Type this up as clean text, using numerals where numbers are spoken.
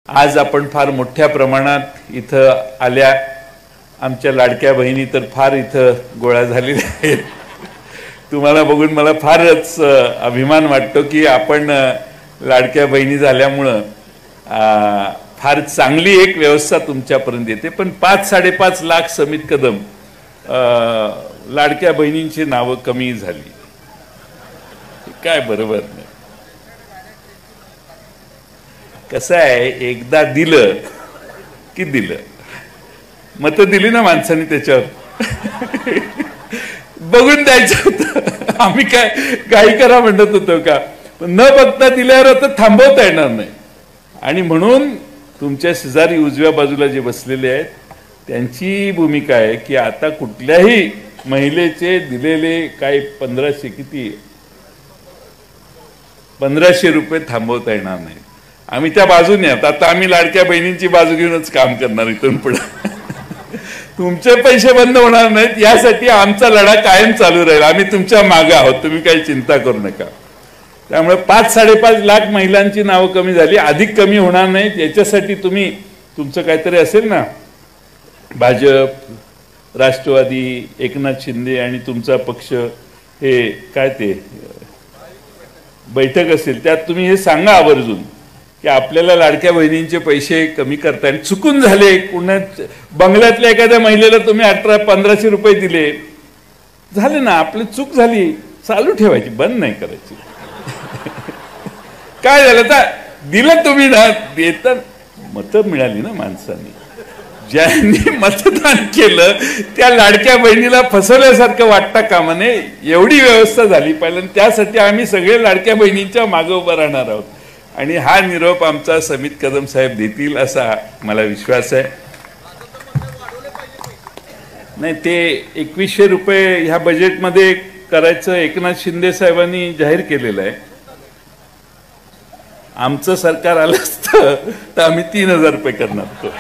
आज आपण फार मोठ्या प्रमाणात इथं आल्या, आमच्या लाडक्या बहिणी तर फार इथं गोळा झालेल्या आहेत। तुम्हाला बघून मला फारच अभिमान वाटतो की आपण लाडक्या बहिणी झाल्यामुळे फार चांगली एक व्यवस्था तुमच्यापर्यंत येते। पण 5-5.5 लाख समित कदम लाडक्या बहिणींची नावं कमी झाली, काय बरोबर नाही। कसं आहे, एकदा दिलं की दिलं, मत दिली ना माणसांनी, त्याच्यावर बघून द्यायचं होतं। आम्ही काय काही करा म्हणत होतो का? पण न बघता दिल्यावर आता थांबवता येणार नाही। आणि म्हणून तुमच्या शेजारी उजव्या बाजूला जे बसलेले आहेत त्यांची भूमिका आहे की आता कुठल्याही महिलेचे दिलेले काय 1500 किती 1500 रुपये थांबवता येणार नाही। आम्ही त्या बाजूने आहोत। आता आम्ही लाडक्या बहिणींची बाजू घेऊनच काम करणार इथून पुढे। तुमचे पैसे बंद होणार नाहीत, यासाठी आमचा लढा कायम चालू राहील। आम्ही तुमच्या मागे आहोत, तुम्ही काही चिंता करू नका। त्यामुळे 5-5.5 लाख महिलांची नावं कमी झाली, अधिक कमी होणार नाहीत। याच्यासाठी तुम्ही तुमचं काहीतरी असेल ना, भाजप, राष्ट्रवादी, एकनाथ शिंदे आणि तुमचा पक्ष, हे काय ते बैठक असेल, त्यात तुम्ही हे सांगा आवर्जून की आपल्याला लाडक्या बहिणींचे पैसे कमी करता येईल। चुकून झाले, पुन्हा बंगल्यातल्या एखाद्या महिलेला तुम्ही 1500 रुपये दिले, झाले ना, आपली चूक झाली, चालू ठेवायची, बंद नाही करायची। काय झालं तर दिलं तुम्ही ना, देता मतं मिळाली ना माणसांनी, ज्यांनी मतदान केलं त्या लाडक्या बहिणीला फसवल्यासारखं वाटता कामा नये, एवढी व्यवस्था झाली पाहिजे। त्यासाठी आम्ही सगळे लाडक्या बहिणींच्या मागे उभं राहणार आहोत आणि हा निरोप आमचा समित कदम साहेब देतील असा मला विश्वास आहे। नाही, ते 2100 रुपये ह्या बजेटमध्ये करायचं एकनाथ शिंदे साहेबांनी जाहीर केलेलं आहे। आमचं सरकार आलं असतं तर आम्ही 3000 रुपये करणार होतो।